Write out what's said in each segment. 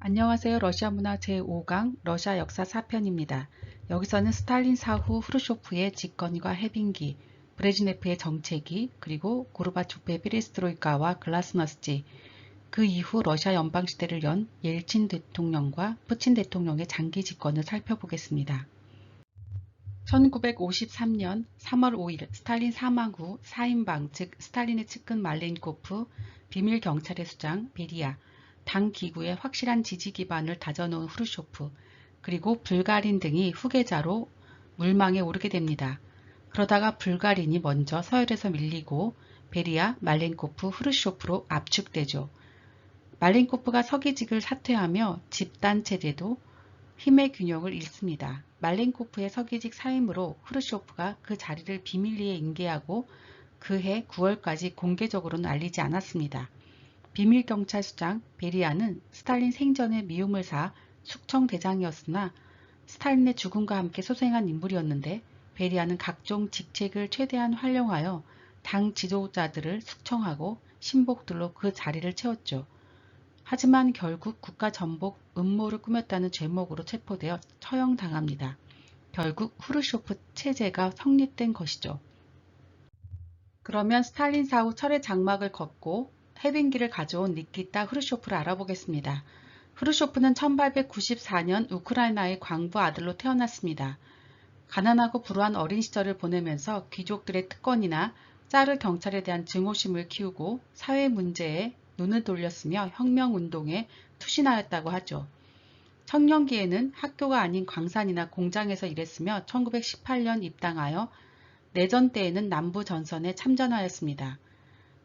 안녕하세요. 러시아 문화 제5강 러시아 역사 4편입니다. 여기서는 스탈린 사후 후르쇼프의 집권과 해빙기, 브레즈네프의 정체기, 그리고 고르바초프의 페레스트로이카와 글라스너스치, 그 이후 러시아 연방시대를 연 옐친 대통령과 푸친 대통령의 장기 집권을 살펴보겠습니다. 1953년 3월 5일 스탈린 사망 후 4인방 즉 스탈린의 측근 말레니코프, 비밀경찰의 수장 베리아, 당 기구의 확실한 지지 기반을 다져놓은 후르쇼프, 그리고 불가린 등이 후계자로 물망에 오르게 됩니다. 그러다가 불가린이 먼저 서열에서 밀리고 베리아, 말렌코프, 후르쇼프로 압축되죠. 말렌코프가 서기직을 사퇴하며 집단체제도 힘의 균형을 잃습니다. 말렌코프의 서기직 사임으로 후르쇼프가 그 자리를 비밀리에 인계하고 그해 9월까지 공개적으로는 알리지 않았습니다. 비밀경찰수장 베리아는 스탈린 생전에 미움을 사 숙청대장이었으나 스탈린의 죽음과 함께 소생한 인물이었는데 베리아는 각종 직책을 최대한 활용하여 당 지도자들을 숙청하고 신복들로 그 자리를 채웠죠. 하지만 결국 국가전복 음모를 꾸몄다는 죄목으로 체포되어 처형당합니다. 결국 후르쇼프 체제가 성립된 것이죠. 그러면 스탈린 사후 철의 장막을 걷고 해빙기를 가져온 니키타 후르쇼프를 알아보겠습니다. 후르쇼프는 1894년 우크라이나의 광부 아들로 태어났습니다. 가난하고 불우한 어린 시절을 보내면서 귀족들의 특권이나 짜르 경찰에 대한 증오심을 키우고 사회 문제에 눈을 돌렸으며 혁명운동에 투신하였다고 하죠. 청년기에는 학교가 아닌 광산이나 공장에서 일했으며 1918년 입당하여 내전 때에는 남부 전선에 참전하였습니다.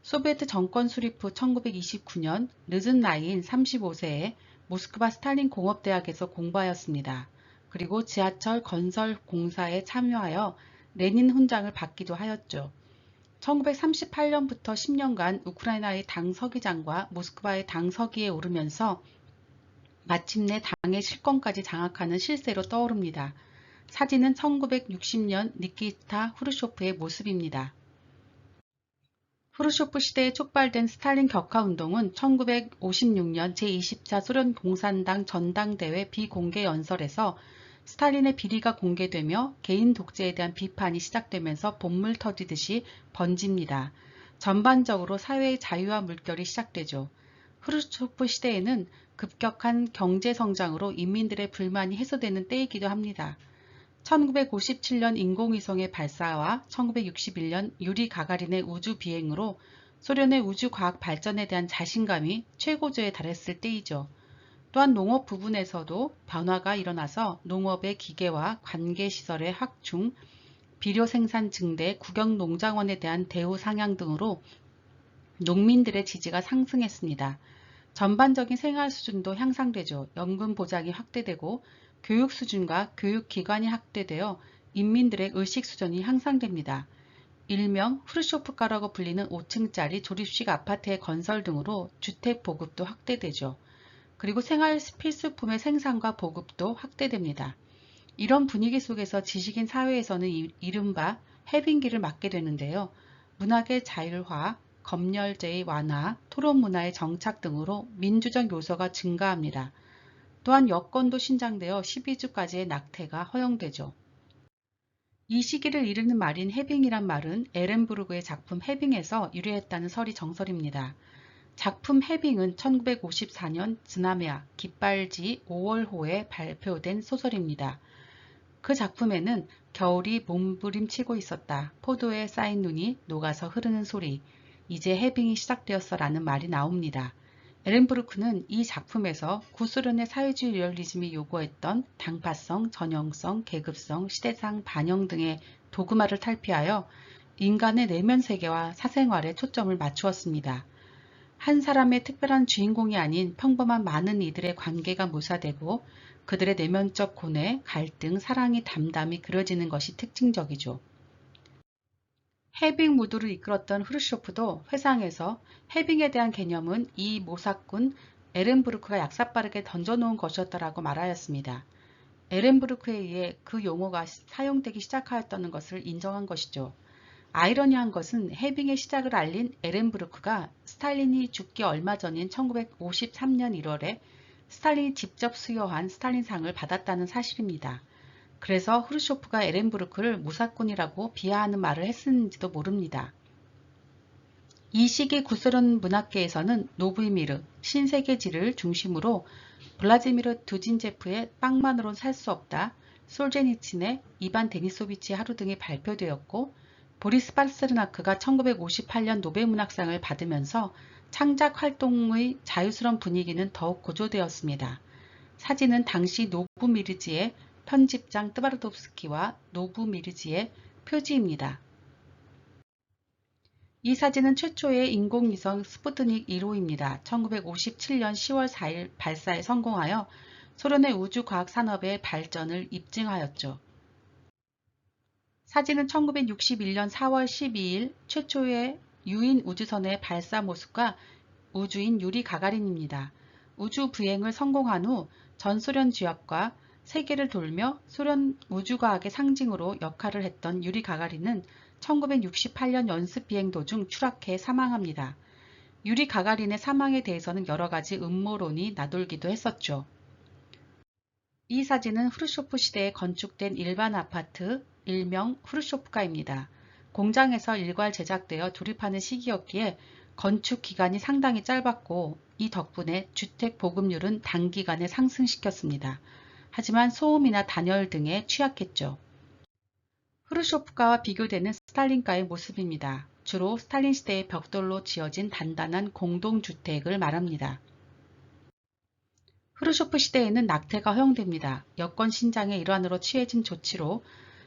소비에트 정권 수립 후 1929년 늦은 나이인 35세에 모스크바 스탈린 공업대학에서 공부하였습니다. 그리고 지하철 건설 공사에 참여하여 레닌 훈장을 받기도 하였죠. 1938년부터 10년간 우크라이나의 당 서기장과 모스크바의 당 서기에 오르면서 마침내 당의 실권까지 장악하는 실세로 떠오릅니다. 사진은 1960년 니키타 후르쇼프의 모습입니다. 후르쇼프 시대에 촉발된 스탈린 격하운동은 1956년 제24 소련 공산당 전당대회 비공개 연설에서 스탈린의 비리가 공개되며 개인 독재에 대한 비판이 시작되면서 본물 터지듯이 번집니다. 전반적으로 사회의 자유화 물결이 시작되죠. 후르쇼프 시대에는 급격한 경제 성장으로 인민들의 불만이 해소되는 때이기도 합니다. 1957년 인공위성의 발사와 1961년 유리 가가린의 우주 비행으로 소련의 우주과학 발전에 대한 자신감이 최고조에 달했을 때이죠. 또한 농업 부분에서도 변화가 일어나서 농업의 기계와 관계시설의 확충, 비료 생산 증대, 국영농장원에 대한 대우 상향 등으로 농민들의 지지가 상승했습니다. 전반적인 생활 수준도 향상되죠. 연금 보장이 확대되고 교육 수준과 교육기관이 확대되어 인민들의 의식 수준이 향상됩니다. 일명 후르쇼프가라고 불리는 5층짜리 조립식 아파트의 건설 등으로 주택 보급도 확대되죠. 그리고 생활 필수품의 생산과 보급도 확대됩니다. 이런 분위기 속에서 지식인 사회에서는 이른바 해빙기를 맞게 되는데요. 문학의 자율화, 검열제의 완화, 토론문화의 정착 등으로 민주적 요소가 증가합니다. 또한 여권도 신장되어 12주까지의 낙태가 허용되죠. 이 시기를 이르는 말인 해빙이란 말은 에렌부르크의 작품 해빙에서 유래했다는 설이 정설입니다. 작품 해빙은 1954년 드나메아 깃발지 5월호에 발표된 소설입니다. 그 작품에는 겨울이 몸부림치고 있었다. 포도에 쌓인 눈이 녹아서 흐르는 소리. 이제 해빙이 시작되었어 라는 말이 나옵니다. 에렌부르크는 이 작품에서 구소련의 사회주의 리얼리즘이 요구했던 당파성, 전형성, 계급성, 시대상 반영 등의 도그마를 탈피하여 인간의 내면 세계와 사생활에 초점을 맞추었습니다. 한 사람의 특별한 주인공이 아닌 평범한 많은 이들의 관계가 묘사되고 그들의 내면적 고뇌, 갈등, 사랑이 담담히 그려지는 것이 특징적이죠. 해빙 무드를 이끌었던 후르쇼프도 회상에서 해빙에 대한 개념은 이 모사꾼 에렌부르크가 약사빠르게 던져놓은 것이었다라고 말하였습니다. 에렌부르크에 의해 그 용어가 사용되기 시작하였다는 것을 인정한 것이죠. 아이러니한 것은 해빙의 시작을 알린 에렌부르크가 스탈린이 죽기 얼마 전인 1953년 1월에 스탈린이 직접 수여한 스탈린상을 받았다는 사실입니다. 그래서 후르쇼프가 에렌부르크를 무사꾼이라고 비하하는 말을 했는지도 모릅니다. 이 시기 구소련 문학계에서는 노브이미르, 신세계지를 중심으로 블라지미르 두진제프의 빵만으론 살 수 없다, 솔제니친의 이반 데니소비치의 하루 등이 발표되었고, 보리스 파스르나크가 1958년 노벨문학상을 받으면서 창작 활동의 자유스러운 분위기는 더욱 고조되었습니다. 사진은 당시 노브미르지의 편집장 뜨바르도프스키와 노브미르지의 표지입니다. 이 사진은 최초의 인공위성 스푸트닉 1호입니다. 1957년 10월 4일 발사에 성공하여 소련의 우주과학 산업의 발전을 입증하였죠. 사진은 1961년 4월 12일 최초의 유인 우주선의 발사 모습과 우주인 유리 가가린입니다. 우주 비행을 성공한 후 전소련 지역과 세계를 돌며 소련 우주과학의 상징으로 역할을 했던 유리 가가린은 1968년 연습 비행 도중 추락해 사망합니다. 유리 가가린의 사망에 대해서는 여러가지 음모론이 나돌기도 했었죠. 이 사진은 후르쇼프 시대에 건축된 일반 아파트, 일명 후르쇼프가입니다. 공장에서 일괄 제작되어 조립하는 시기였기에 건축 기간이 상당히 짧았고 이 덕분에 주택 보급률은 단기간에 상승시켰습니다. 하지만 소음이나 단열 등에 취약했죠. 후르쇼프가와 비교되는 스탈린가의 모습입니다. 주로 스탈린 시대의 벽돌로 지어진 단단한 공동주택을 말합니다. 후르쇼프 시대에는 낙태가 허용됩니다. 여권 신장의 일환으로 취해진 조치로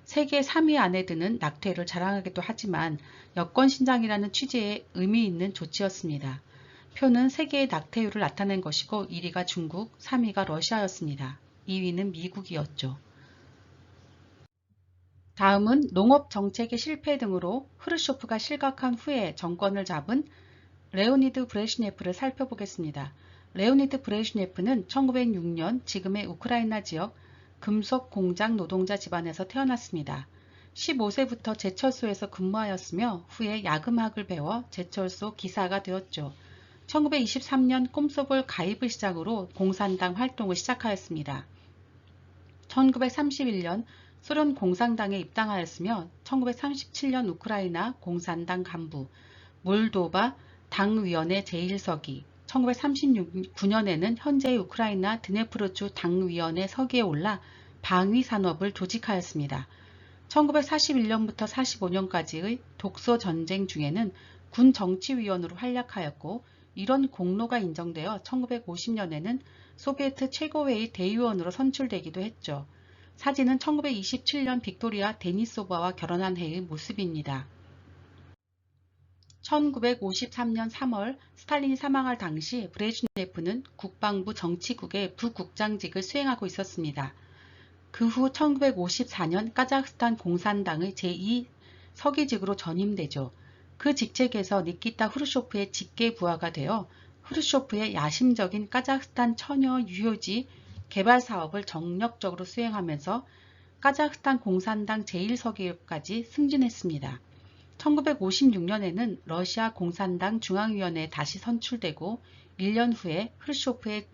세계 3위 안에 드는 낙태율을 자랑하기도 하지만 여권 신장이라는 취지에 의미 있는 조치였습니다. 표는 세계의 낙태율을 나타낸 것이고 1위가 중국, 3위가 러시아였습니다. 2위는 미국이었죠. 다음은 농업 정책의 실패 등으로 후르쇼프가 실각한 후에 정권을 잡은 레오니드 브레즈네프를 살펴보겠습니다. 레오니드 브레즈네프는 1906년 지금의 우크라이나 지역 금속 공장 노동자 집안에서 태어났습니다. 15세부터 제철소에서 근무하였으며 후에 야금학을 배워 제철소 기사가 되었죠. 1923년 꼼소볼 가입을 시작으로 공산당 활동을 시작하였습니다. 1931년 소련 공산당에 입당하였으며 1937년 우크라이나 공산당 간부, 몰도바 당위원회 제1서기, 1939년에는 현재의 우크라이나 드네프르주 당위원회 서기에 올라 방위산업을 조직하였습니다. 1941년부터 45년까지의 독소전쟁 중에는 군정치위원으로 활약하였고 이런 공로가 인정되어 1950년에는 소비에트 최고회의 대의원으로 선출되기도 했죠. 사진은 1927년 빅토리아 데니소바와 결혼한 해의 모습입니다. 1953년 3월 스탈린이 사망할 당시 브레즈네프는 국방부 정치국의 부국장직을 수행하고 있었습니다. 그 후 1954년 카자흐스탄 공산당의 제2서기직으로 전임되죠. 그 직책에서 니키타 후르쇼프의 직계 부하가 되어 후르쇼프의 야심적인 카자흐스탄 처녀 유효지 개발 사업을 정력적으로 수행하면서 카자흐스탄 공산당 제1서기까지 승진했습니다. 1956년에는 러시아 공산당 중앙위원회에 다시 선출되고 1년 후에 후르쇼프의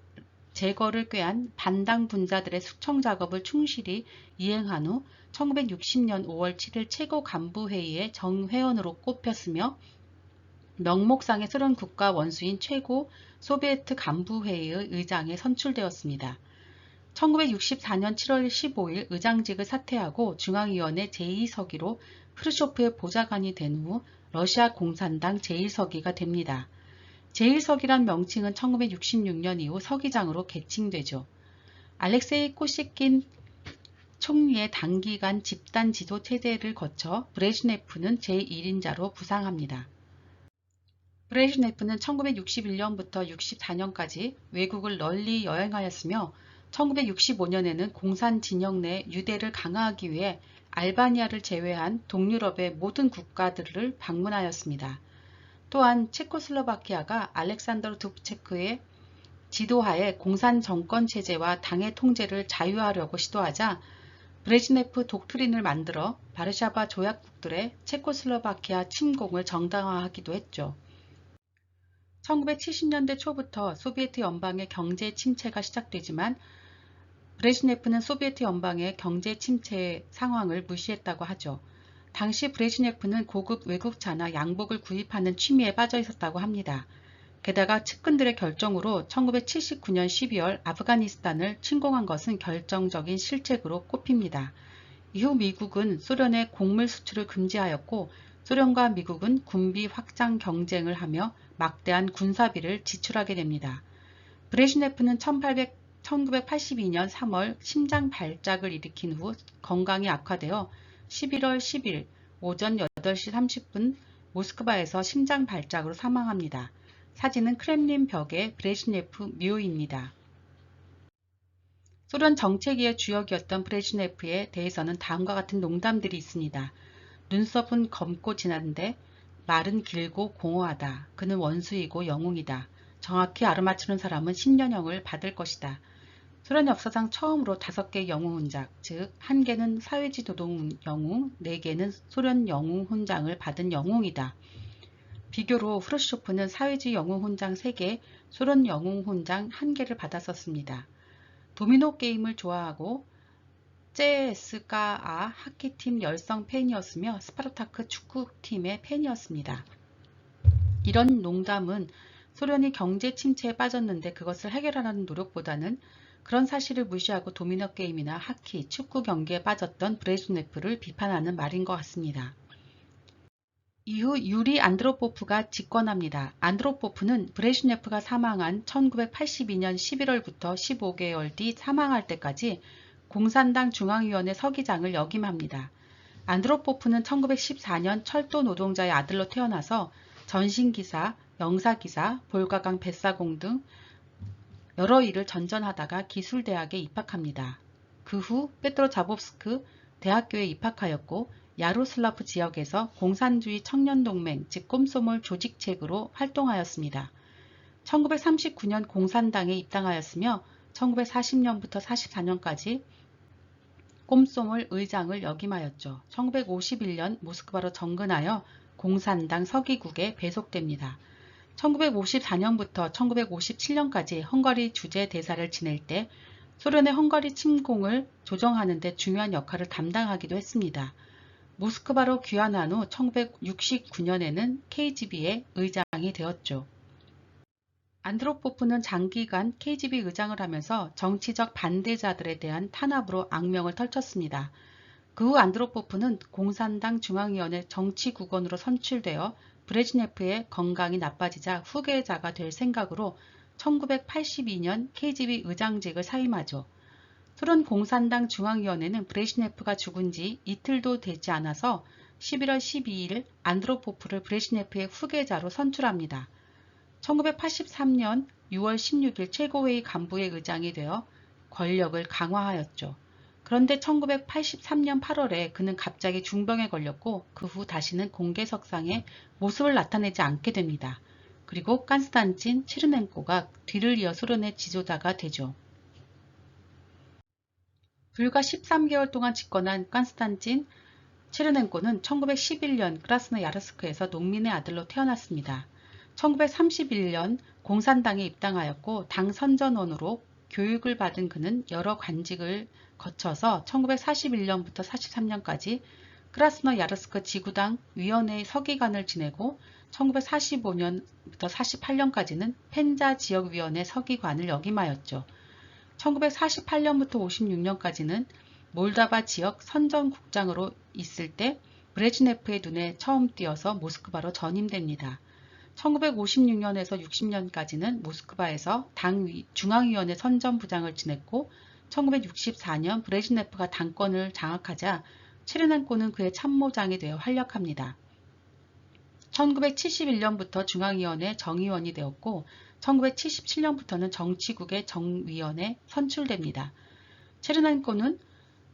제거를 꾀한 반당 분자들의 숙청 작업을 충실히 이행한 후 1960년 5월 7일 최고 간부회의의 정회원으로 꼽혔으며 명목상의 소련 국가 원수인 최고 소비에트 간부회의의 의장에 선출되었습니다. 1964년 7월 15일 의장직을 사퇴하고 중앙위원회 제2서기로 후르쇼프의 보좌관이 된 후 러시아 공산당 제1서기가 됩니다. 제1서기란 명칭은 1966년 이후 서기장으로 개칭되죠. 알렉세이 코시킨 총리의 단기간 집단 지도 체제를 거쳐 브레즈네프는 제1인자로 부상합니다. 브레즈네프는 1961년부터 64년까지 외국을 널리 여행하였으며 1965년에는 공산 진영 내 유대를 강화하기 위해 알바니아를 제외한 동유럽의 모든 국가들을 방문하였습니다. 또한 체코슬로바키아가 알렉산더 두브체크의 지도하에 공산 정권 체제와 당의 통제를 자유화하려고 시도하자 브레즈네프 독트린을 만들어 바르샤바 조약국들의 체코슬로바키아 침공을 정당화하기도 했죠. 1970년대 초부터 소비에트 연방의 경제 침체가 시작되지만 브레즈네프는 소비에트 연방의 경제 침체 상황을 무시했다고 하죠. 당시 브레즈네프는 고급 외국차나 양복을 구입하는 취미에 빠져 있었다고 합니다. 게다가 측근들의 결정으로 1979년 12월 아프가니스탄을 침공한 것은 결정적인 실책으로 꼽힙니다. 이후 미국은 소련의 곡물 수출을 금지하였고 소련과 미국은 군비 확장 경쟁을 하며 막대한 군사비를 지출하게 됩니다. 브레즈네프는 1982년 3월 심장 발작을 일으킨 후 건강이 악화되어 11월 10일 오전 8시 30분 모스크바에서 심장 발작으로 사망합니다. 사진은 크렘린 벽의 브레즈네프 묘입니다. 소련 정체기의 주역이었던 브레즈네프에 대해서는 다음과 같은 농담들이 있습니다. 눈썹은 검고 진한데 말은 길고 공허하다. 그는 원수이고 영웅이다. 정확히 알아맞추는 사람은 10년형을 받을 것이다. 소련 역사상 처음으로 5개의 영웅 훈장, 즉 1개는 사회주의 노동 영웅, 4개는 소련 영웅 훈장을 받은 영웅이다. 비교로 후르쇼프는 사회주의 영웅 훈장 3개, 소련 영웅 훈장 1개를 받았었습니다. 도미노 게임을 좋아하고 ЦSKA 하키팀 열성 팬이었으며 스파르타크 축구팀의 팬이었습니다. 이런 농담은 소련이 경제 침체에 빠졌는데 그것을 해결하는 노력보다는 그런 사실을 무시하고 도미노 게임이나 하키, 축구 경기에 빠졌던 브레즈네프를 비판하는 말인 것 같습니다. 이후 유리 안드로포프가 집권합니다. 안드로포프는 브레즈네프가 사망한 1982년 11월부터 15개월 뒤 사망할 때까지 공산당 중앙위원회 서기장을 역임합니다. 안드로포프는 1914년 철도 노동자의 아들로 태어나서 전신기사, 영사기사, 볼가강 뱃사공 등 여러 일을 전전하다가 기술대학에 입학합니다. 그 후 페트로자보브스크 대학교에 입학하였고 야로슬라프 지역에서 공산주의 청년동맹 즉 꼼소몰 조직책으로 활동하였습니다. 1939년 공산당에 입당하였으며 1940년부터 44년까지 꼼소몰 의장을 역임하였죠. 1951년 모스크바로 정근하여 공산당 서기국에 배속됩니다. 1954년부터 1957년까지 헝가리 주재 대사를 지낼 때 소련의 헝가리 침공을 조정하는 데 중요한 역할을 담당하기도 했습니다. 모스크바로 귀환한 후 1969년에는 KGB의 의장이 되었죠. 안드로포프는 장기간 KGB 의장을 하면서 정치적 반대자들에 대한 탄압으로 악명을 떨쳤습니다. 그 후 안드로포프는 공산당 중앙위원회 정치국원으로 선출되어 브레즈네프의 건강이 나빠지자 후계자가 될 생각으로 1982년 KGB 의장직을 사임하죠. 소련 공산당 중앙위원회는 브레즈네프가 죽은 지 이틀도 되지 않아서 11월 12일 안드로포프를 브레즈네프의 후계자로 선출합니다. 1983년 6월 16일 최고회의 간부의 의장이 되어 권력을 강화하였죠. 그런데 1983년 8월에 그는 갑자기 중병에 걸렸고 그 후 다시는 공개석상에 모습을 나타내지 않게 됩니다. 그리고 깐스탄친 체르넨코가 뒤를 이어 소련의 지도자가 되죠. 불과 13개월 동안 집권한 깐스탄친 체르넨코는 1911년 크라스노야르스크에서 농민의 아들로 태어났습니다. 1931년 공산당에 입당하였고 당 선전원으로 교육을 받은 그는 여러 관직을 거쳐서 1941년부터 43년까지 크라스노야르스크 지구당 위원회의 서기관을 지내고 1945년부터 48년까지는 펜자 지역위원회 서기관을 역임하였죠. 1948년부터 56년까지는 몰다바 지역 선전국장으로 있을 때 브레즈네프의 눈에 처음 띄어서 모스크바로 전임됩니다. 1956년에서 60년까지는 모스크바에서 당 중앙위원회 선전부장을 지냈고 1964년 브레즈네프가 당권을 장악하자 체르넨코는 그의 참모장이 되어 활약합니다. 1971년부터 중앙위원회 정의원이 되었고 1977년부터는 정치국의 정위원회 선출됩니다. 체르넨코는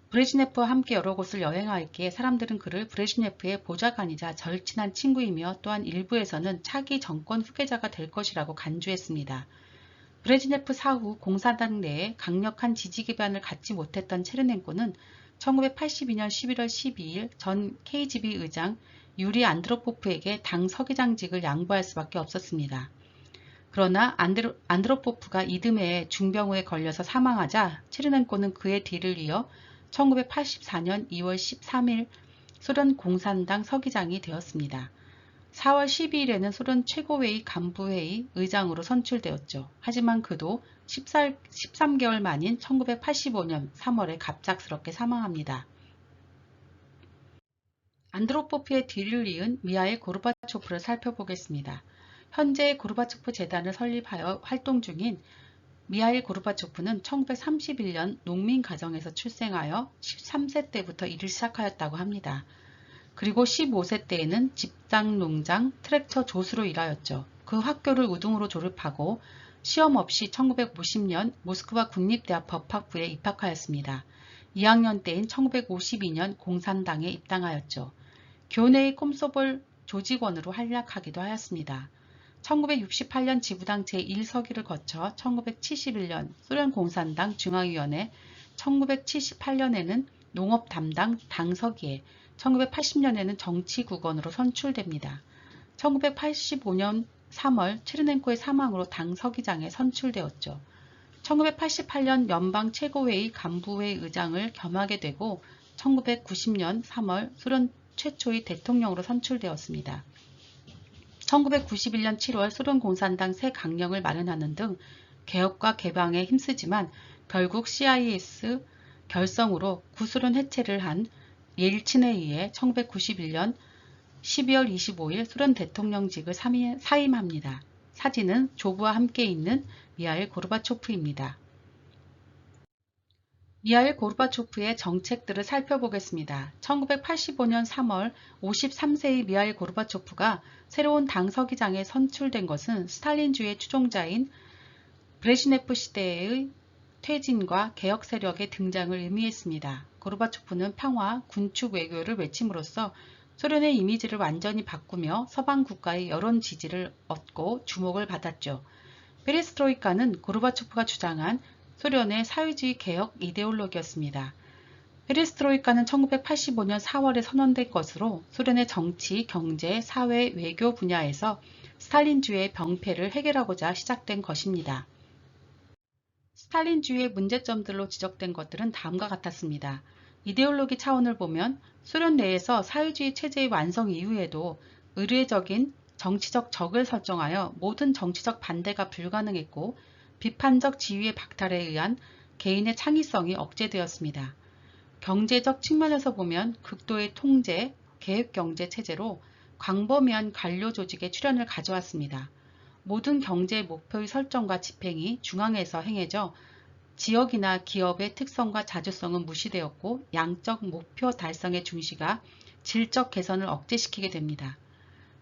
브레즈네프와 함께 여러 곳을 여행하였기에 사람들은 그를 브레즈네프의 보좌관이자 절친한 친구이며 또한 일부에서는 차기 정권 후계자가 될 것이라고 간주했습니다. 브레즈네프 사후 공산당 내에 강력한 지지 기반을 갖지 못했던 체르넨코는 1982년 11월 12일 전 KGB 의장 유리 안드로포프에게 당 서기장직을 양보할 수밖에 없었습니다. 그러나 안드로포프가 이듬해에 중병에 걸려서 사망하자 체르넨코는 그의 뒤를 이어 1984년 2월 13일 소련 공산당 서기장이 되었습니다. 4월 12일에는 소련 최고회의 간부회의 의장으로 선출되었죠. 하지만 그도 13개월 만인 1985년 3월에 갑작스럽게 사망합니다. 안드로포프의 뒤를 이은 미하일 고르바초프를 살펴보겠습니다. 현재 고르바초프 재단을 설립하여 활동 중인 미하일 고르바초프는 1931년 농민 가정에서 출생하여 13세 때부터 일을 시작하였다고 합니다. 그리고 15세 때에는 집장, 농장, 트랙터 조수로 일하였죠. 그 학교를 우등으로 졸업하고 시험 없이 1950년 모스크바 국립대학 법학부에 입학하였습니다. 2학년 때인 1952년 공산당에 입당하였죠. 교내의 꼼소볼 조직원으로 활약하기도 하였습니다. 1968년 지부당 제1서기를 거쳐 1971년 소련 공산당 중앙위원회, 1978년에는 농업 담당 당서기에, 1980년에는 정치국원으로 선출됩니다. 1985년 3월 체르넨코의 사망으로 당서기장에 선출되었죠. 1988년 연방 최고회의 간부회 의장을 겸하게 되고 1990년 3월 소련 최초의 대통령으로 선출되었습니다. 1991년 7월 소련 공산당 새 강령을 마련하는 등 개혁과 개방에 힘쓰지만 결국 CIS 결성으로 구소련 해체를 한 옐친에 의해 1991년 12월 25일 소련 대통령직을 사임합니다. 사진은 조부와 함께 있는 미하일 고르바초프입니다. 미하일 고르바초프의 정책들을 살펴보겠습니다. 1985년 3월 53세의 미하일 고르바초프가 새로운 당서기장에 선출된 것은 스탈린주의 추종자인 브레즈네프 시대의 퇴진과 개혁 세력의 등장을 의미했습니다. 고르바초프는 평화, 군축 외교를 외침으로써 소련의 이미지를 완전히 바꾸며 서방 국가의 여론 지지를 얻고 주목을 받았죠. 페레스트로이카는 고르바초프가 주장한 소련의 사회주의 개혁 이데올로기였습니다. 페레스트로이카는 1985년 4월에 선언된 것으로 소련의 정치, 경제, 사회, 외교 분야에서 스탈린주의의 병폐를 해결하고자 시작된 것입니다. 스탈린주의의 문제점들로 지적된 것들은 다음과 같았습니다. 이데올로기 차원을 보면 소련 내에서 사회주의 체제의 완성 이후에도 의례적인 정치적 적을 설정하여 모든 정치적 반대가 불가능했고 비판적 지위의 박탈에 의한 개인의 창의성이 억제되었습니다. 경제적 측면에서 보면 극도의 통제, 계획경제 체제로 광범위한 관료 조직의 출현을 가져왔습니다. 모든 경제 목표의 설정과 집행이 중앙에서 행해져 지역이나 기업의 특성과 자주성은 무시되었고 양적 목표 달성의 중시가 질적 개선을 억제시키게 됩니다.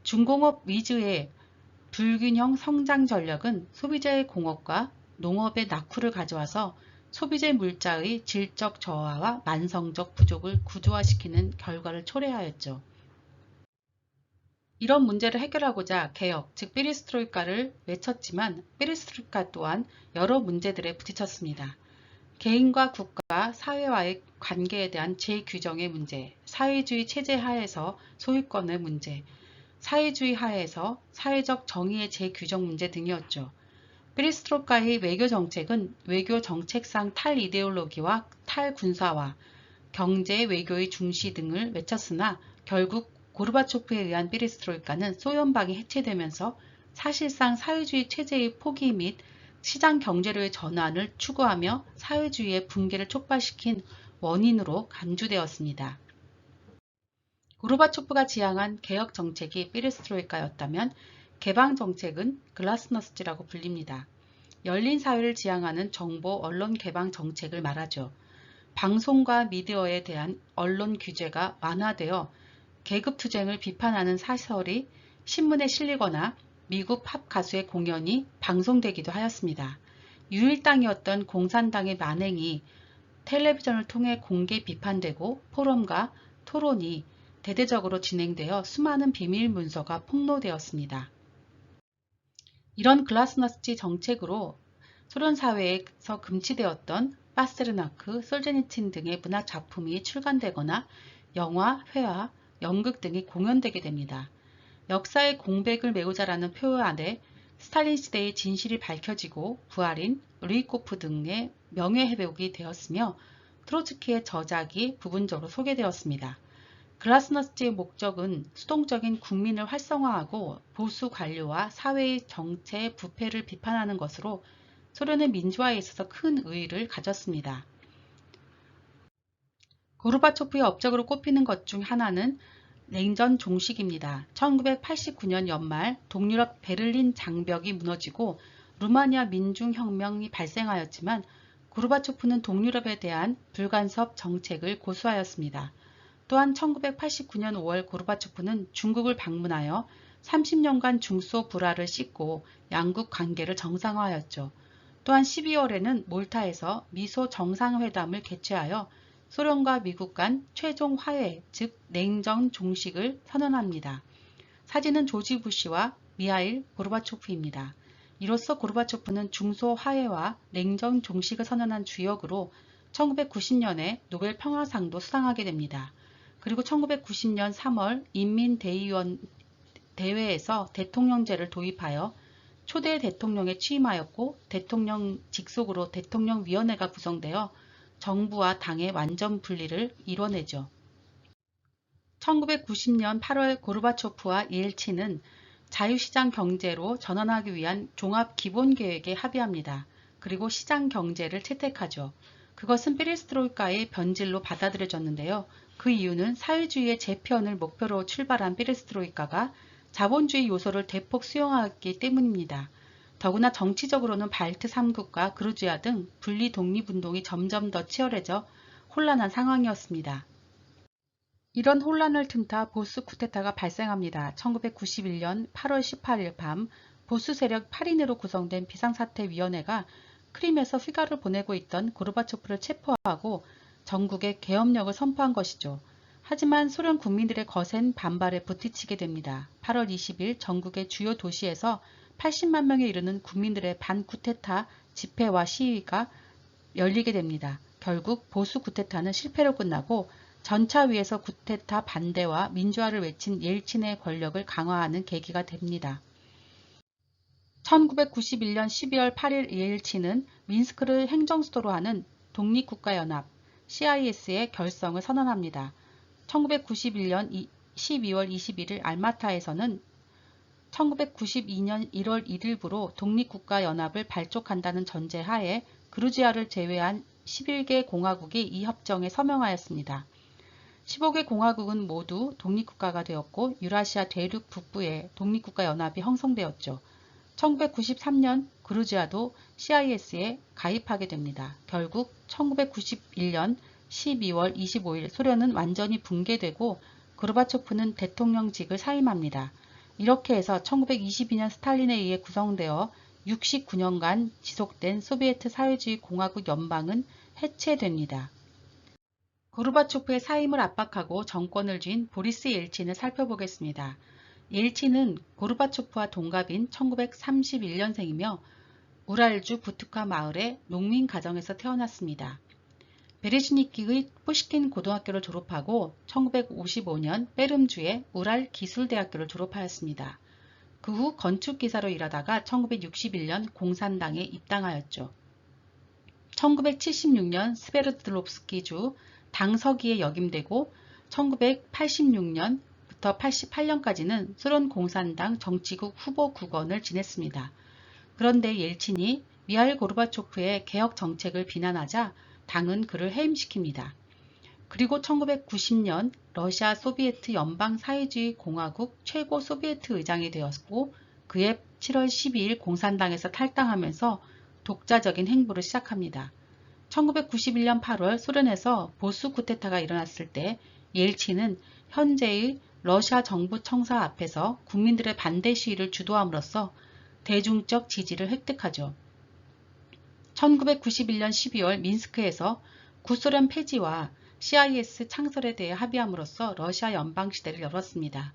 중공업 위주의 불균형 성장 전략은 소비자의 공업과 농업의 낙후를 가져와서 소비재 물자의 질적 저하와 만성적 부족을 구조화시키는 결과를 초래하였죠. 이런 문제를 해결하고자 개혁, 즉 페레스트로이카를 외쳤지만 페레스트로이카 또한 여러 문제들에 부딪혔습니다. 개인과 국가, 사회와의 관계에 대한 재규정의 문제, 사회주의 체제 하에서 소유권의 문제, 사회주의 하에서 사회적 정의의 재규정 문제 등이었죠. 페레스트로이카의 외교 정책은 외교 정책상 탈이데올로기와 탈군사화, 경제 외교의 중시 등을 외쳤으나 결국 고르바초프에 의한 페레스트로이카는 소연방이 해체되면서 사실상 사회주의 체제의 포기 및 시장 경제로의 전환을 추구하며 사회주의의 붕괴를 촉발시킨 원인으로 간주되었습니다. 고르바초프가 지향한 개혁 정책이 페레스트로이카였다면 개방 정책은 글라스노스트라고 불립니다. 열린 사회를 지향하는 정보 언론 개방 정책을 말하죠. 방송과 미디어에 대한 언론 규제가 완화되어 계급투쟁을 비판하는 사설이 신문에 실리거나 미국 팝 가수의 공연이 방송되기도 하였습니다. 유일당이었던 공산당의 만행이 텔레비전을 통해 공개 비판되고 포럼과 토론이 대대적으로 진행되어 수많은 비밀 문서가 폭로되었습니다. 이런 글라스노스치 정책으로 소련 사회에서 금지되었던 파스르나크, 솔제니친 등의 문학 작품이 출간되거나 영화, 회화, 연극 등이 공연되게 됩니다. 역사의 공백을 메우자라는 표어 안에 스탈린 시대의 진실이 밝혀지고 부하린 루이코프 등의 명예회복이 되었으며 트로츠키의 저작이 부분적으로 소개되었습니다. 글라스노스트의 목적은 수동적인 국민을 활성화하고 보수 관료와 사회의 정체 부패를 비판하는 것으로 소련의 민주화에 있어서 큰 의의를 가졌습니다. 고르바초프의 업적으로 꼽히는 것 중 하나는 냉전 종식입니다. 1989년 연말 동유럽 베를린 장벽이 무너지고 루마니아 민중혁명이 발생하였지만 고르바초프는 동유럽에 대한 불간섭 정책을 고수하였습니다. 또한 1989년 5월 고르바초프는 중국을 방문하여 30년간 중소 불화를 씻고 양국 관계를 정상화하였죠. 또한 12월에는 몰타에서 미소 정상회담을 개최하여 소련과 미국 간 최종 화해, 즉 냉전 종식을 선언합니다. 사진은 조지 부시와 미하일 고르바초프입니다. 이로써 고르바초프는 중소 화해와 냉전 종식을 선언한 주역으로 1990년에 노벨 평화상도 수상하게 됩니다. 그리고 1990년 3월 인민대의원 대회에서 대통령제를 도입하여 초대 대통령에 취임하였고 대통령 직속으로 대통령위원회가 구성되어 정부와 당의 완전 분리를 이뤄내죠. 1990년 8월 고르바초프와 예일친은 자유시장 경제로 전환하기 위한 종합기본계획에 합의합니다. 그리고 시장 경제를 채택하죠. 그것은 페레스트로이카의 변질로 받아들여졌는데요. 그 이유는 사회주의의 재편을 목표로 출발한 페레스트로이카가 자본주의 요소를 대폭 수용하기 때문입니다. 더구나 정치적으로는 발트 3국과 그루지아 등 분리 독립운동이 점점 더 치열해져 혼란한 상황이었습니다. 이런 혼란을 틈타 보스 쿠데타가 발생합니다. 1991년 8월 18일 밤 보수 세력 8인으로 구성된 비상사태위원회가 크림에서 휴가를 보내고 있던 고르바초프를 체포하고 전국에 계엄령을 선포한 것이죠. 하지만 소련 국민들의 거센 반발에 부딪히게 됩니다. 8월 20일 전국의 주요 도시에서 80만 명에 이르는 국민들의 반쿠데타 집회와 시위가 열리게 됩니다. 결국 보수 쿠데타는 실패로 끝나고 전차 위에서 쿠데타 반대와 민주화를 외친 옐친의 권력을 강화하는 계기가 됩니다. 1991년 12월 8일 옐친은 민스크를 행정수도로 하는 독립국가연합 CIS의 결성을 선언합니다. 1991년 12월 21일 알마타에서는 1992년 1월 1일부로 독립국가연합을 발족한다는 전제하에 그루지아를 제외한 11개 공화국이 이 협정에 서명하였습니다. 15개 공화국은 모두 독립국가가 되었고 유라시아 대륙 북부에 독립국가연합이 형성되었죠. 1993년 그루지아도 CIS에 가입하게 됩니다. 결국 1991년 12월 25일 소련은 완전히 붕괴되고 고르바초프는 대통령직을 사임합니다. 이렇게 해서 1922년 스탈린에 의해 구성되어 69년간 지속된 소비에트 사회주의 공화국 연방은 해체됩니다. 고르바초프의 사임을 압박하고 정권을 쥔 보리스 옐친을 살펴보겠습니다. 옐친은 고르바초프와 동갑인 1931년생이며 우랄주 부투카 마을의 농민 가정에서 태어났습니다. 베레시니키의 푸시킨 고등학교를 졸업하고 1955년 빼름주의 우랄 기술대학교를 졸업하였습니다. 그 후 건축기사로 일하다가 1961년 공산당에 입당하였죠. 1976년 스베르드롭스키주 당서기에 역임되고 1986년부터 88년까지는 소련 공산당 정치국 후보 국원을 지냈습니다. 그런데 옐친이 미하일 고르바초프의 개혁 정책을 비난하자 당은 그를 해임시킵니다. 그리고 1990년 러시아 소비에트 연방사회주의 공화국 최고 소비에트 의장이 되었고 그해 7월 12일 공산당에서 탈당하면서 독자적인 행보를 시작합니다. 1991년 8월 소련에서 보수 쿠데타가 일어났을 때 옐친은 현재의 러시아 정부 청사 앞에서 국민들의 반대 시위를 주도함으로써 대중적 지지를 획득하죠. 1991년 12월 민스크에서 구소련 폐지와 CIS 창설에 대해 합의함으로써 러시아 연방시대를 열었습니다.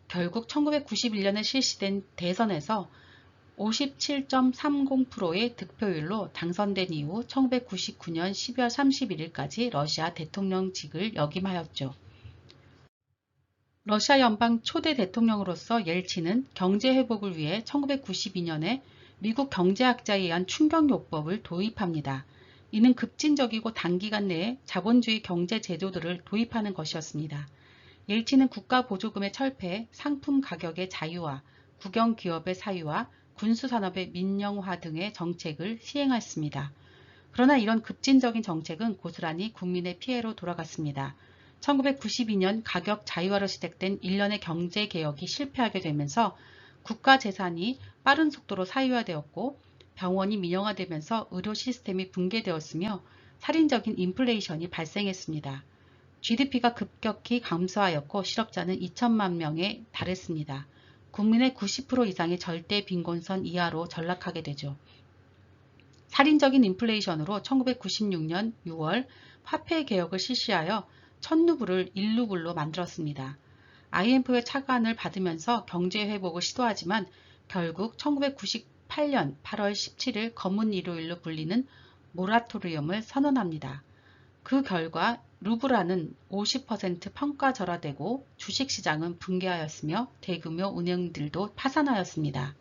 결국 1991년에 실시된 대선에서 57.30%의 득표율로 당선된 이후 1999년 12월 31일까지 러시아 대통령직을 역임하였죠. 러시아 연방 초대 대통령으로서 옐친은 경제 회복을 위해 1992년에 미국 경제학자에 의한 충격요법을 도입합니다. 이는 급진적이고 단기간 내에 자본주의 경제 제도들을 도입하는 것이었습니다. 옐친은 국가 보조금의 철폐, 상품 가격의 자유화, 국영기업의 사유화, 군수산업의 민영화 등의 정책을 시행했습니다. 그러나 이런 급진적인 정책은 고스란히 국민의 피해로 돌아갔습니다. 1992년 가격 자유화로 시작된 일련의 경제개혁이 실패하게 되면서 국가 재산이 빠른 속도로 사유화되었고 병원이 민영화되면서 의료 시스템이 붕괴되었으며 살인적인 인플레이션이 발생했습니다. GDP가 급격히 감소하였고 실업자는 2천만 명에 달했습니다. 국민의 90% 이상이 절대 빈곤선 이하로 전락하게 되죠. 살인적인 인플레이션으로 1996년 6월 화폐 개혁을 실시하여 1000루블을 1루블로 만들었습니다. IMF의 차관을 받으면서 경제 회복을 시도하지만 결국 1998년 8월 17일 검은 일요일로 불리는 모라토리엄을 선언합니다. 그 결과 루블화는 50% 평가절하되고 주식시장은 붕괴하였으며 대규모 은행들도 파산하였습니다.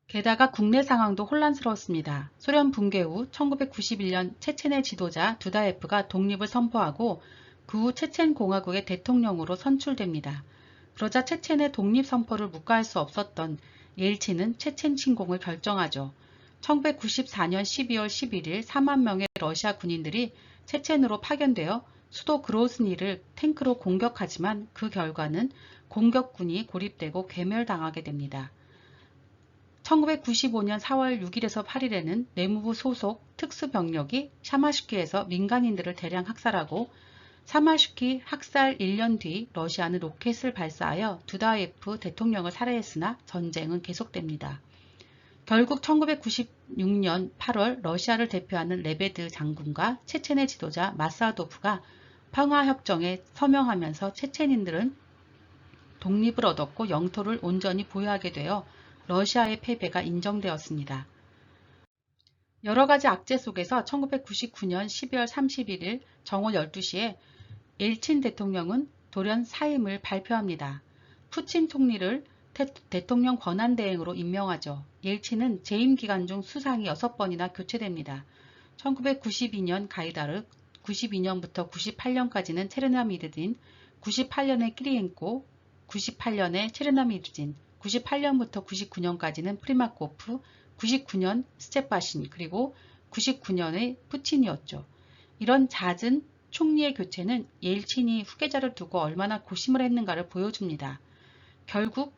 게다가 국내 상황도 혼란스러웠습니다. 소련 붕괴 후 1991년 체첸의 지도자 두다예프가 독립을 선포하고 그 후 체첸 공화국의 대통령으로 선출됩니다. 그러자 체첸의 독립 선포를 묵과할 수 없었던 옐친은 체첸 침공을 결정하죠. 1994년 12월 11일 4만 명의 러시아 군인들이 체첸으로 파견되어 수도 그로즈니를 탱크로 공격하지만 그 결과는 공격군이 고립되고 괴멸당하게 됩니다. 1995년 4월 6일에서 8일에는 내무부 소속 특수병력이 샤마슈키에서 민간인들을 대량 학살하고 샤마슈키 학살 1년 뒤 러시아는 로켓을 발사하여 두다예프 대통령을 살해했으나 전쟁은 계속됩니다. 결국 1996년 8월 러시아를 대표하는 레베드 장군과 체첸의 지도자 마사도프가 평화협정에 서명하면서 체첸인들은 독립을 얻었고 영토를 온전히 보유하게 되어 러시아의 패배가 인정되었습니다. 여러가지 악재 속에서 1999년 12월 31일 정오 12시에 옐친 대통령은 돌연 사임을 발표합니다. 푸친 총리를 대통령 권한대행으로 임명하죠. 옐친은 재임 기간 중 수상이 6번이나 교체됩니다. 1992년 가이다르, 92년부터 98년까지는 체르나미르딘, 98년에 키리엔코, 98년에 체르나미르딘, 98년부터 99년까지는 프리마코프, 99년 스체파신, 그리고 99년의 푸친이었죠. 이런 잦은 총리의 교체는 옐친이 후계자를 두고 얼마나 고심을 했는가를 보여줍니다. 결국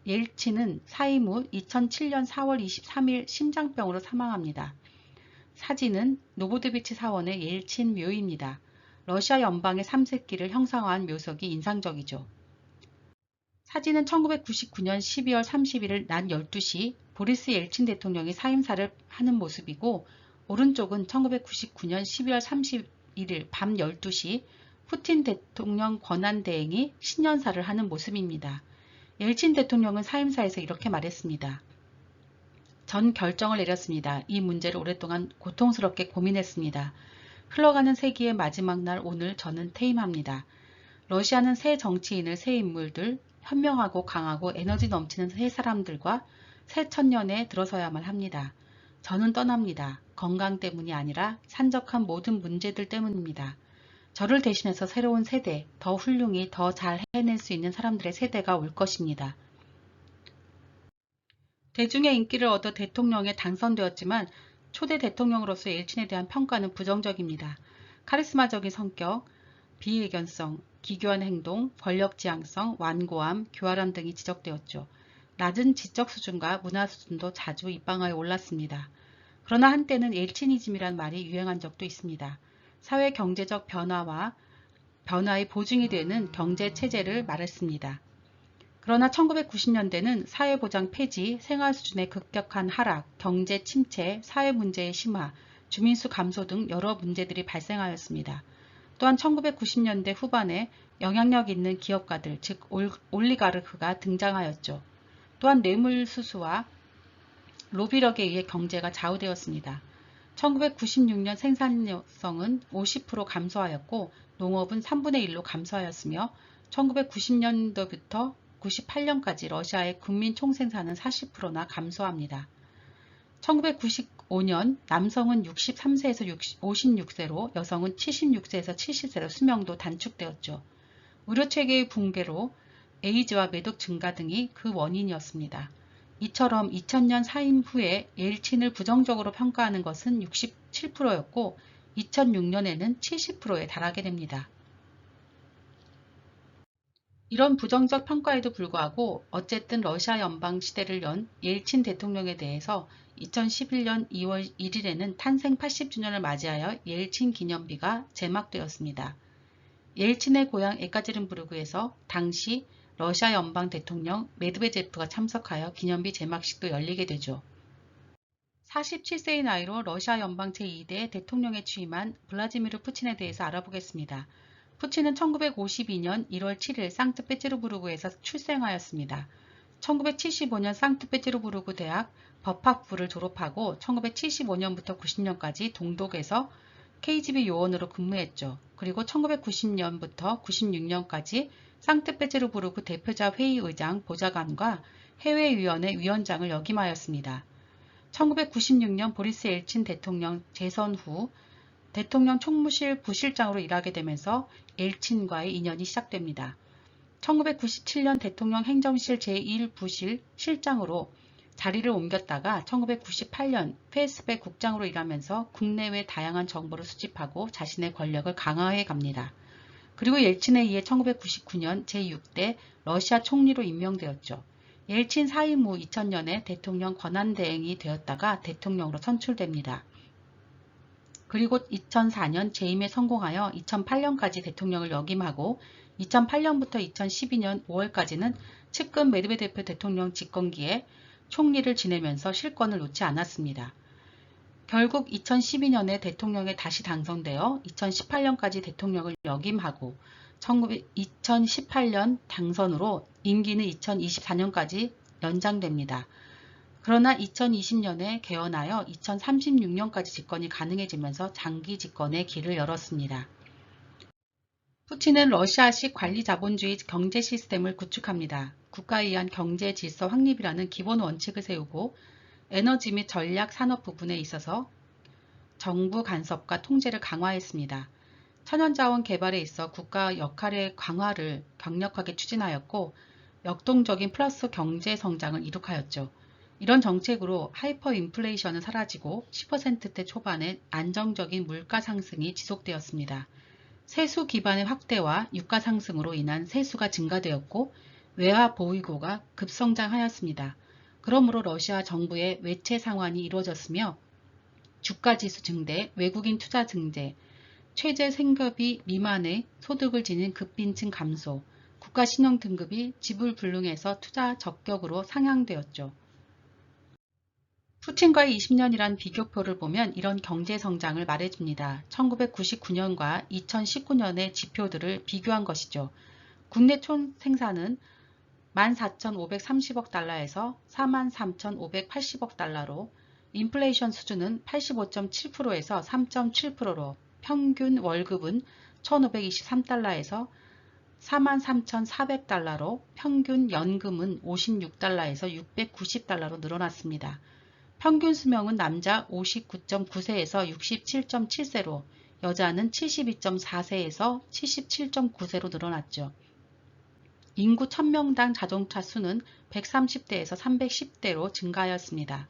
옐친은 사임 후 2007년 4월 23일 심장병으로 사망합니다. 사진은 노보드비치 사원의 옐친 묘입니다. 러시아 연방의 3세기를 형상화한 묘석이 인상적이죠. 사진은 1999년 12월 31일 낮 12시 보리스 옐친 대통령이 사임사를 하는 모습이고 오른쪽은 1999년 12월 31일 밤 12시 푸틴 대통령 권한대행이 신년사를 하는 모습입니다. 옐친 대통령은 사임사에서 이렇게 말했습니다. 전 결정을 내렸습니다. 이 문제를 오랫동안 고통스럽게 고민했습니다. 흘러가는 세기의 마지막 날 오늘 저는 퇴임합니다. 러시아는 새 정치인을 새 인물들, 현명하고 강하고 에너지 넘치는 새 사람들과 새 천년에 들어서야만 합니다. 저는 떠납니다. 건강 때문이 아니라 산적한 모든 문제들 때문입니다. 저를 대신해서 새로운 세대, 더 훌륭히 더 잘 해낼 수 있는 사람들의 세대가 올 것입니다. 대중의 인기를 얻어 대통령에 당선되었지만 초대 대통령으로서 옐친에 대한 평가는 부정적입니다. 카리스마적인 성격, 비의견성, 기교한 행동, 권력지향성, 완고함, 교활함 등이 지적되었죠. 낮은 지적 수준과 문화 수준도 자주 입방아에 올랐습니다. 그러나 한때는 옐치니즘이란 말이 유행한 적도 있습니다. 사회 경제적 변화의 보증이 되는 경제체제를 말했습니다. 그러나 1990년대는 사회보장 폐지, 생활 수준의 급격한 하락, 경제 침체, 사회 문제의 심화, 주민수 감소 등 여러 문제들이 발생하였습니다. 또한 1990년대 후반에 영향력 있는 기업가들, 즉 올리가르크가 등장하였죠. 또한 뇌물수수와 로비력에 의해 경제가 좌우되었습니다. 1996년 생산성은 50% 감소하였고 농업은 3분의 1로 감소하였으며 1990년도부터 98년까지 러시아의 국민 총생산은 40%나 감소합니다. 1995년 남성은 63세에서 56세로 여성은 76세에서 70세로 수명도 단축되었죠. 의료체계의 붕괴로 에이즈와 매독 증가 등이 그 원인이었습니다. 이처럼 2000년 사임 후에 옐친을 부정적으로 평가하는 것은 67%였고 2006년에는 70%에 달하게 됩니다. 이런 부정적 평가에도 불구하고 어쨌든 러시아 연방 시대를 연 옐친 대통령에 대해서 2011년 2월 1일에는 탄생 80주년을 맞이하여 옐친 기념비가 제막되었습니다. 옐친의 고향 에카제른부르크에서 당시 러시아 연방 대통령 메드베제프가 참석하여 기념비 제막식도 열리게 되죠. 47세의 나이로 러시아 연방 제2대 대통령에 취임한 블라디미르 푸친에 대해서 알아보겠습니다. 푸친은 1952년 1월 7일 상트페테르부르크에서 출생하였습니다. 1975년 상트페테르부르크 대학 법학부를 졸업하고 1975년부터 90년까지 동독에서 KGB 요원으로 근무했죠. 그리고 1990년부터 96년까지 상트페테르부르크 대표자 회의 의장 보좌관과 해외위원회 위원장을 역임하였습니다. 1996년 보리스 엘친 대통령 재선 후 대통령 총무실 부실장으로 일하게 되면서 엘친과의 인연이 시작됩니다. 1997년 대통령 행정실 제1부실 실장으로 자리를 옮겼다가 1998년 페스베 국장으로 일하면서 국내외 다양한 정보를 수집하고 자신의 권력을 강화해 갑니다. 그리고 옐친에 의해 1999년 제6대 러시아 총리로 임명되었죠. 옐친 사임 후 2000년에 대통령 권한대행이 되었다가 대통령으로 선출됩니다. 그리고 2004년 재임에 성공하여 2008년까지 대통령을 역임하고 2008년부터 2012년 5월까지는 측근 메드베데프 대통령 집권기에 총리를 지내면서 실권을 놓지 않았습니다. 결국 2012년에 대통령에 다시 당선되어 2018년까지 대통령을 역임하고 2018년 당선으로 임기는 2024년까지 연장됩니다. 그러나 2020년에 개헌하여 2036년까지 집권이 가능해지면서 장기 집권의 길을 열었습니다. 푸친은 러시아식 관리자본주의 경제 시스템을 구축합니다. 국가에 의한 경제 질서 확립이라는 기본 원칙을 세우고 에너지 및 전략 산업 부분에 있어서 정부 간섭과 통제를 강화했습니다. 천연자원 개발에 있어 국가 역할의 강화를 강력하게 추진하였고 역동적인 플러스 경제 성장을 이룩하였죠. 이런 정책으로 하이퍼 인플레이션은 사라지고 10%대 초반의 안정적인 물가 상승이 지속되었습니다. 세수 기반의 확대와 유가 상승으로 인한 세수가 증가되었고 외화 보유고가 급성장하였습니다. 그러므로 러시아 정부의 외채 상환이 이루어졌으며 주가지수 증대, 외국인 투자 증대, 최저 생계비 미만의 소득을 지닌 급빈층 감소, 국가 신용 등급이 지불불능에서 투자 적격으로 상향되었죠. 푸틴과의 20년이란 비교표를 보면 이런 경제 성장을 말해줍니다. 1999년과 2019년의 지표들을 비교한 것이죠. 국내 총 생산은 14,530억 달러에서 43,580억 달러로 인플레이션 수준은 85.7%에서 3.7%로 평균 월급은 1,523달러에서 43,400달러로 평균 연금은 56달러에서 690달러로 늘어났습니다. 평균 수명은 남자 59.9세에서 67.7세로 여자는 72.4세에서 77.9세로 늘어났죠. 인구 1000명당 자동차 수는 130대에서 310대로 증가하였습니다.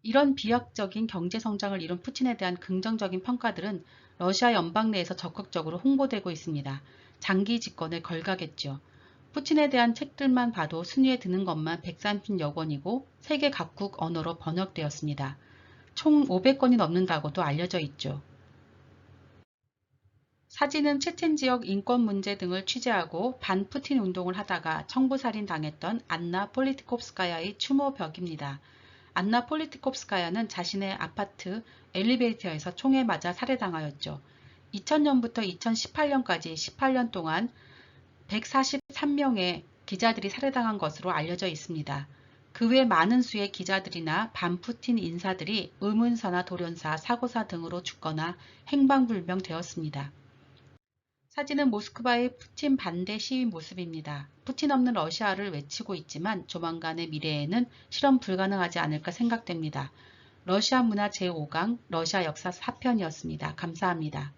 이런 비약적인 경제 성장을 이룬 푸틴에 대한 긍정적인 평가들은 러시아 연방 내에서 적극적으로 홍보되고 있습니다. 장기 집권을 걸각했죠. 푸틴에 대한 책들만 봐도 순위에 드는 것만 130여 권이고 세계 각국 언어로 번역되었습니다. 총 500권이 넘는다고도 알려져 있죠. 사진은 체첸 지역 인권 문제 등을 취재하고 반푸틴 운동을 하다가 청부살인 당했던 안나 폴리티콥스카야의 추모벽입니다. 안나 폴리티콥스카야는 자신의 아파트 엘리베이터에서 총에 맞아 살해당하였죠. 2000년부터 2018년까지 18년 동안 143명의 기자들이 살해당한 것으로 알려져 있습니다. 그 외 많은 수의 기자들이나 반푸틴 인사들이 의문사나 돌연사, 사고사 등으로 죽거나 행방불명되었습니다. 사진은 모스크바의 푸틴 반대 시위 모습입니다. 푸틴 없는 러시아를 외치고 있지만 조만간의 미래에는 실현 불가능하지 않을까 생각됩니다. 러시아 문화 제5강 러시아 역사 4편이었습니다. 감사합니다.